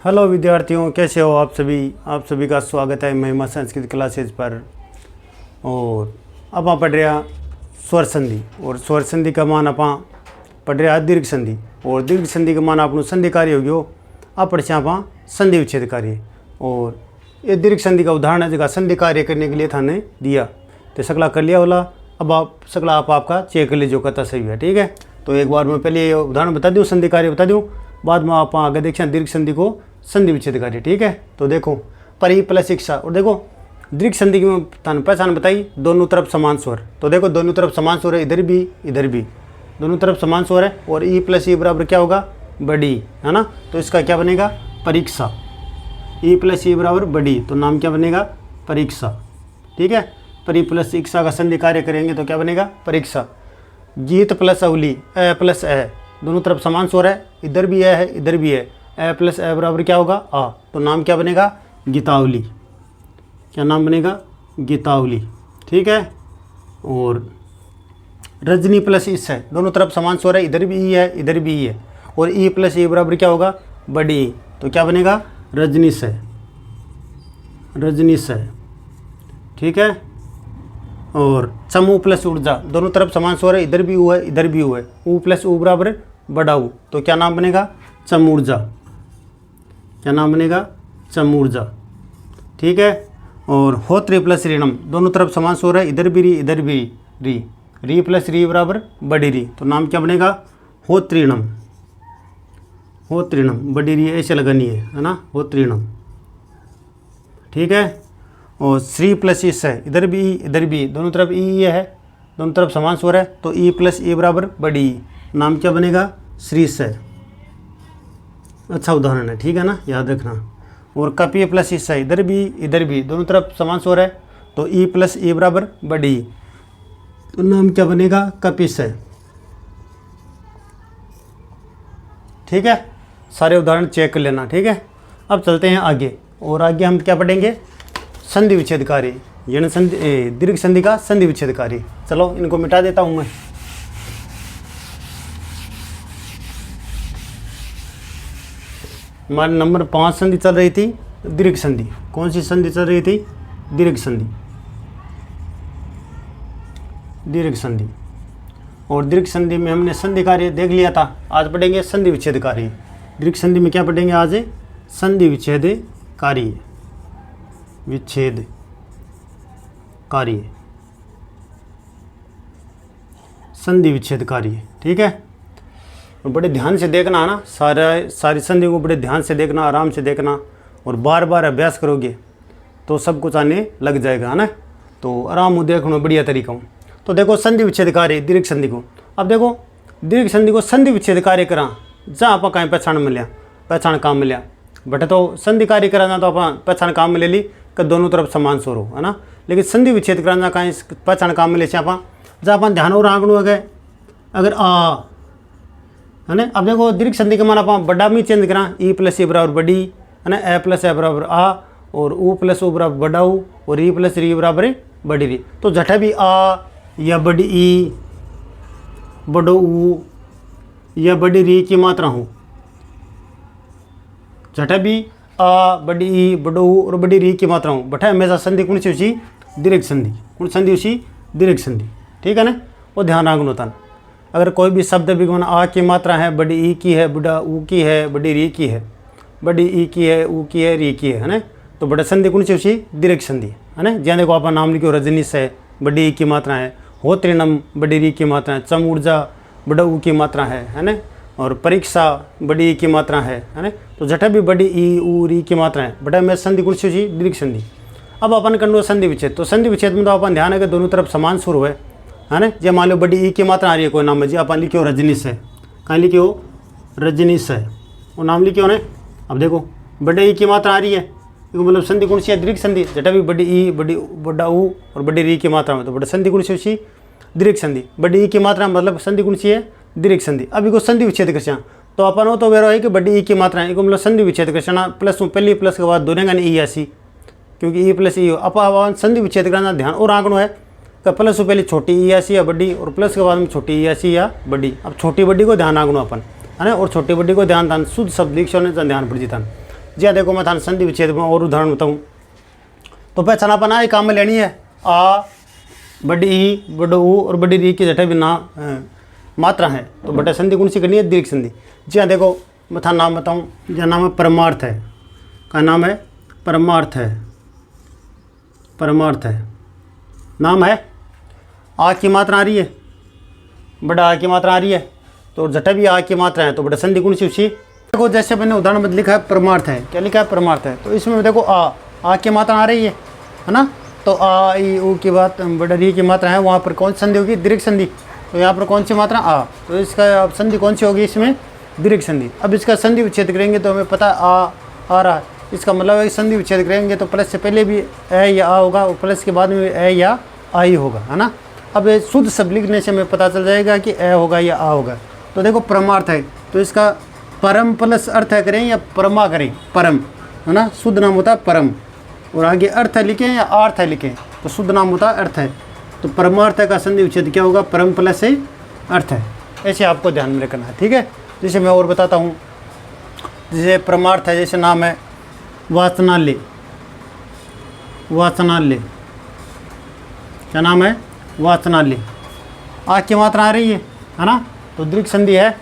Hello विद्यार्थियों, कैसे हो आप सभी का स्वागत है महिमा संस्कृत क्लासेज पर। और अब आप पढ़ रहे स्वर संधि, और स्वर संधि का मान आप पढ़ रहे दीर्घ संधि, और दीर्घ संधि का मान आपको संधि कार्य हो गयो। आप पढ़ आप संधि विच्छेद कार्य, और ये दीर्घ संधि का उदाहरण है जगह संधि कार्य करने के लिए थाने दिया, तो सकला कर लिया वाला। अब आप सकला आपका चेक कर लीजिए कहता सही है, ठीक है। तो एक बार मैं पहले ये उदाहरण बता दूँ, संधि कार्य बता दूँ, बाद में आप आगे देखें दीर्घ संधि को संधि विच्छेद कार्य, ठीक है। तो देखो परि प्लस इक्सा, और देखो दीर्घ संधि की थाने पहचान बताई, दोनों तरफ समान स्वर। तो देखो दोनों तरफ समान स्वर है, इधर भी दोनों तरफ समान स्वर है, और ई प्लस ई बराबर क्या होगा, बड़ी, है ना। तो इसका क्या बनेगा, परीक्षा। ई प्लस ई बराबर बड़ी, तो नाम क्या बनेगा, परीक्षा, ठीक है। परि प्लस इक्सा का संधि कार्य करेंगे तो क्या बनेगा, परीक्षा। गीत प्लस अवली, ए प्लस ए, दोनों तरफ समान स्वर है, इधर भी है इधर भी है, ए प्लस ए बराबर क्या होगा, आ, तो नाम क्या बनेगा, गीतावली। क्या नाम बनेगा, गीतावली, ठीक है। और रजनी प्लस इस है, दोनों तरफ समान स्वर है, इधर भी ई है इधर भी ई है, और ई प्लस ई बराबर क्या होगा, बड़ी, तो क्या बनेगा, रजनीश है, रजनीश है, ठीक है। और चमू प्लस ऊर्जा, दोनों तरफ समान स्वर है, इधर भी ऊ है इधर भी ऊ है, ऊ प्लस ऊ बराबर बड़ा ऊ, तो क्या नाम बनेगा, चमूर्जा। क्या नाम बनेगा, चमूर्जा, ठीक है। और होत्री प्लस ऋणम, दोनों तरफ समान स्वर है, इधर भी री, री प्लस री बराबर बड़ी री, तो नाम क्या बनेगा, होत्रीणम, होत्रीणम, बड़ी री ऐसे लगानी है ना, होत्रीणम, ठीक है। और श्री प्लस इस है, इधर भी दोनों तरफ ई है, दोनों तरफ समान स्वर है, तो ई प्लस ई बराबर बड़ी, नाम क्या बनेगा, श्री से। अच्छा उदाहरण है, ठीक है ना, याद रखना। और कपी प्लस इस है, इधर भी दोनों तरफ समान स्वर है, तो ई प्लस ई बराबर बड़ी, तो नाम क्या बनेगा, कपिस है, ठीक है। सारे उदाहरण चेक कर लेना, ठीक है। अब चलते हैं आगे, और आगे हम क्या पढ़ेंगे, संधि विच्छेद कार्य, यानी दीर्घ संधि का संधि विच्छेद कार्य। चलो इनको मिटा देता हूं मैं। हमारे नंबर 5 संधि चल रही थी, दीर्घ संधि। कौन सी संधि चल रही थी, दीर्घ संधि, दीर्घ संधि। और दीर्घ संधि में हमने संधि कार्य देख लिया था, आज पढ़ेंगे संधि विच्छेद कार्य। दीर्घ संधि में क्या पढ़ेंगे आज, संधि विच्छेद कार्य, विच्छेद कार्य, संधि विच्छेद कार्य, ठीक है। और बड़े ध्यान से देखना है ना, सारी संधि को बड़े ध्यान से देखना, आराम से देखना, और बार बार अभ्यास करोगे तो सब कुछ आने लग जाएगा, है ना। तो आराम हो देखना बढ़िया तरीका हूँ। तो देखो संधि विच्छेद कार्य दीर्घ संधि को, अब देखो दीर्घ संधि को संधि विच्छेद कार्य करा जहाँ आप कहीं पहचान काम मिलिया, बट तो संधि कार्य कराना तो आप पहचान काम मिले ली कि दोनों तरफ समान स्वर हो, है ना। लेकिन संधि विच्छेद कराना कहीं पहचान काम मिले आप जहाँ अपन ध्यान और आंकड़ों अगर अगर आ, है ना। अब देखो दीर्घ संधि के मान आप बड़ा में चेंज करा, ई प्लस ई बराबर बड़ी, है ना, ए प्लस ए बराबर आ, और ऊ प्लस ऊ बराबर बड़ा ऊ, और ई प्लस री बराबर बड़ी री। तो जठा भी आ या बड़ी ई, बड़ो ऊ या बड़ी री की मात्रा हो, जठा भी आ बड़ी ई बड़ो ऊ और बड़ी री की मात्रा हो, बठा हमेशा संधि कौन सी उसी, दीर्घ संधि, कौन संधि उसी, दीर्घ संधि, ठीक है ना। वो ध्यान रखना था। अगर कोई भी शब्द भी आ की मात्रा है, बड़ी ई की है, बड़ा ऊ की है, बड़ी री की है, बड़ी ई की है, ऊ की है, री की है ना, तो बड़ा संधि कौन सी उसी, दीर्घ संधि, है ना। जहाँ देखो आप नाम लिखो, रजनीश है, बड़ी ई की मात्रा है, होत्रीणम बड़ी री की मात्रा है, चम ऊर्जा बड़ा ऊ की मात्रा है ना, और परीक्षा बड़ी ई की मात्रा है ना। तो जटा भी बड़ी ई ऊ री की मात्रा है, बटा में संधि कौन सी उसी, दीर्घ संधि। अब अपन करना संधि विच्छेद, तो संधि विच्छेद में तो अपन ध्यान है कि दोनों तरफ समान स्वर हुए, है ना। जब मान लो बड़ी ई की मात्रा आ रही है कोई नाम में, जी अपन लिखियो रजनीश है, कहाँ लिखियो, रजनीश है, वो नाम लिखियो ने। अब देखो बड़े ई की मात्रा आ रही है, मतलब संधि कौन सी है, दीर्घ संधि। जटा भी बड़ी ई बड़ा ऊ और बड़ी री की मात्रा में, तो बड़ा संधि कौन सी उसी, दीर्घ संधि। बड़ी ई की मात्रा मतलब संधि कौन सी है, दीर्घ संधि। अब इसको संधि विच्छेद कृष्णा, तो अपन हो तो वेरो है कि बड़ी ई की मात्रा है, मतलब संधि विच्छेद कृष्णा प्लस पहली प्लस के बाद दोनों का ई ऐसी, क्योंकि ई प्लस ई हो। अपन संधि विच्छेद करना ध्यान और आंकड़ों है कि प्लस से पहले छोटी ई ऐसी या बड़ी, और प्लस के बाद में छोटी ई ऐसी या बड़ी। अब छोटी बड़ी को ध्यान आंकड़ों अपन, है ना। और छोटी बड़ी को ध्यान शुद्ध शब्द लिख ध्यान पड़ जीता। जी देखो मैं थाने संधि विच्छेद में और उदाहरण बताऊँ तो पहचान अपन आ काम में लेनी है आ बड़ी ई बड़ो ऊ और बड़ी री की जटे भी ना मात्रा है तो बटे संधि कौन सी करनी है दीर्घ संधि। जी हाँ देखो मैं था नाम बताऊँ जहाँ नाम है परमार्थ है का नाम है परमार्थ है परमार्थ है नाम है आ की मात्रा आ रही है बड़ा आ की मात्रा आ रही है तो जटा भी आ की मात्रा है तो बड़ा संधि कौन सी उसी देखो जैसे मैंने उदाहरण में लिखा है परमार्थ है क्या लिखा है परमार्थ है तो इसमें देखो आ की मात्रा आ रही है ना तो आ ई ऊ की बात बड़ा री की मात्रा है वहाँ पर कौन सी संधि होगी दीर्घ संधि तो यहाँ पर कौन सी मात्रा आ तो इसका संधि कौन सी होगी इसमें दीर्घ संधि। अब इसका संधि विच्छेद करेंगे तो हमें पता आ रहा है इसका मतलब है संधि विच्छेद करेंगे तो प्लस से पहले भी ए या आ होगा और प्लस के बाद में ए या आ ही होगा है ना। अब शुद्ध शब्द लिखने से हमें पता चल जाएगा कि ए होगा या आ होगा। तो देखो परमार्थ है तो इसका परम प्लस अर्थ है करें या परमा करें परम है ना शुद्ध नाम होता है परम और आगे अर्थ है लिखें या अर्थ है लिखें तो शुद्ध नाम होता है अर्थ है। तो परमार्थ का संधि विच्छेद क्या होगा परम प्लस से अर्थ है ऐसे आपको ध्यान में रखना है ठीक है। जैसे मैं और बताता हूँ जैसे परमार्थ है जैसे नाम है वाचनालय वाचनालय क्या नाम है वाचनालय आ की मात्रा आ रही है ना तो दीर्घ संधि है।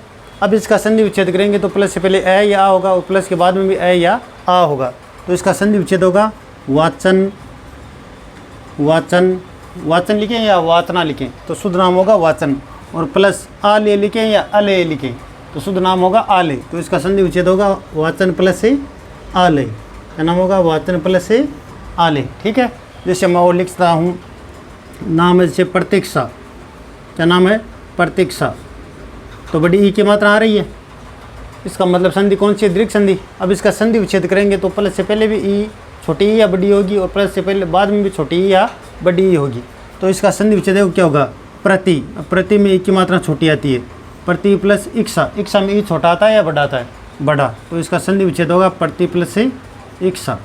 अब इसका संधि विच्छेद करेंगे तो प्लस से पहले ए या आ होगा और प्लस के बाद में भी ए या आ होगा तो इसका संधि विच्छेद होगा वाचन वाचन वाचन लिखें या वाचना लिखें तो शुद्ध नाम होगा वाचन और प्लस आले लिखें या अले लिखें तो शुद्ध नाम होगा आले तो इसका संधि विच्छेद होगा वाचन प्लस से आले क्या नाम होगा वाचन प्लस से आले ठीक है। जैसे मैं और लिखता हूँ नाम है जैसे प्रतीक्षा क्या नाम है प्रतीक्षा तो बड़ी ई की मात्रा आ रही है इसका मतलब संधि कौन सी है दीर्घ संधि। अब इसका संधि विच्छेद करेंगे तो प्लस से पहले भी ई छोटी ई या बड़ी होगी और प्लस से पहले बाद में भी छोटी ई या बड़ी ई होगी तो इसका संधि विच्छेद क्या होगा प्रति। प्रति में ई की मात्रा छोटी आती है प्रति प्लस इक्सा इक्सा में ई छोटा आता है या बड़ा आता है बड़ा तो इसका संधि विच्छेद होगा प्रति प्लस से इक्सा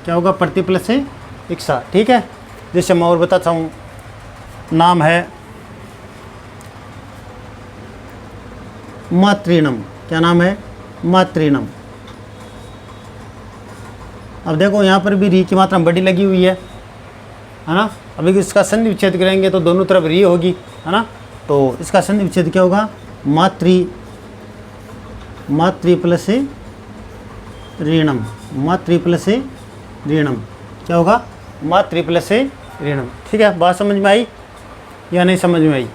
क्या होगा प्रति प्लस से इक्सा ठीक है। जैसे मैं और बताता हूँ नाम है मातृणम क्या नाम है मातृणम। अब देखो यहाँ पर भी री की मात्रा बड़ी लगी हुई है ना। अभी इसका संधि विच्छेद करेंगे तो दोनों तरफ री होगी है ना तो इसका संधि विच्छेद क्या होगा मातृ मातृ प्लस से ऋणम मातृ प्लस से ऋणम क्या होगा मातृ प्लस से ऋणम ठीक है। बात समझ में आई या नहीं समझ में आई।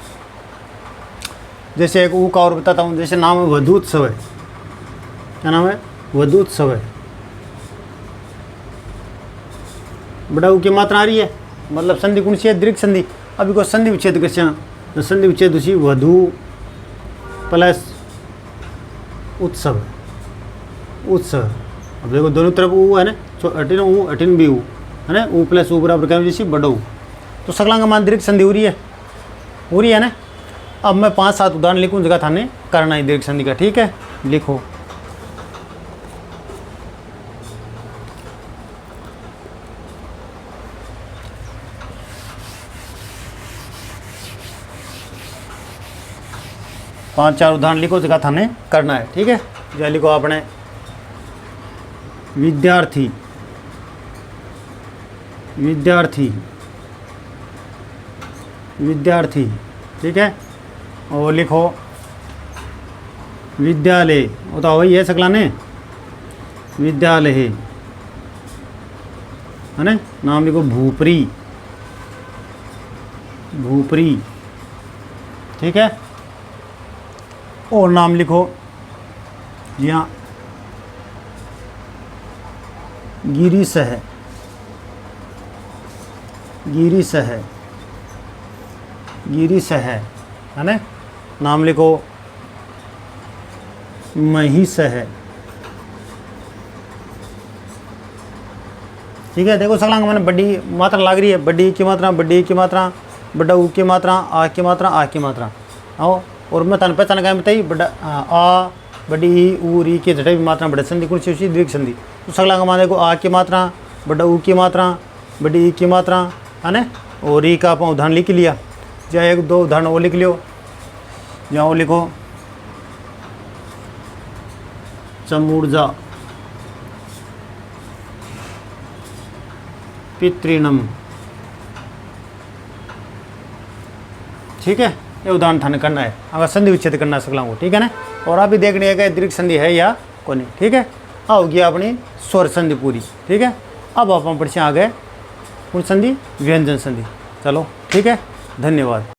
जैसे एक ऊ का और बताता हूँ जैसे नाम है वधूत्सव है क्या नाम है वधूत्सव है बड़ा ऊ की मात्रा आ रही है मतलब संधि कौन सी है दीर्घ संधि। अभी को संधि विच्छेद कैसे तो संधि विच्छेद उसी वधु प्लस उत्सव उत्सव। अब देखो दोनों तरफ ऊ है ना अटिन भी ऊ है ना ऊ प्लस ऊ बराबर क्या जैसी बड़ो तो सकलांग मान दीर्घ संधि हो रही है ना। अब मैं 5-7 उदाहरण लिखूँ जगह थाने करना ही दीर्घ संधि का ठीक है लिखो। पाँच चार उदाहरण लिखो जगह थाने करना है ठीक है। जहाँ लिखो आपने विद्यार्थी विद्यार्थी विद्यार्थी ठीक है और लिखो विद्यालय वो तो वही है सकला ने विद्यालय है ना। नाम लिखो भूपरी भूपरी ठीक है और नाम लिखो जी हाँ गिरीश है गिरीश है गिरीश है ना। नाम लिखो महिष है ठीक है। देखो सकलांग मैंने बड़ी मात्रा लाग रही है बड़ी की मात्रा बड़ी की मात्रा बड़ा ऊ की मात्रा आ की मात्रा आ की मात्रा आओ और मैं तन पहचान क्या बताई बड़ा आ बड़ी ई ऊ री की जटे भी मात्रा बड़े संधि कौन सी उसी दीर्घ संधि। तो सकलांग मान देखो आ की मात्रा बड़ा ऊ की मात्रा बड़ी ई की मात्रा है ना और री का आप उदाहरण लिख लिया। जहाँ एक दो उदाहरण वो लिख लियो जहाँ वो लिखो चमूर्जा पितृणम। ठीक है, ये उदाहरण थाने करना है, अगर संधि विच्छेद करना सकला को। ठीक है ना, और आप भी देखने है दीर्घ संधि है या को नहीं। ठीक है, होगी अपनी स्वर संधि पूरी। ठीक है, अब आप पढ़ते आगे पूर्ण संधि, व्यंजन संधि। चलो ठीक है, धन्यवाद।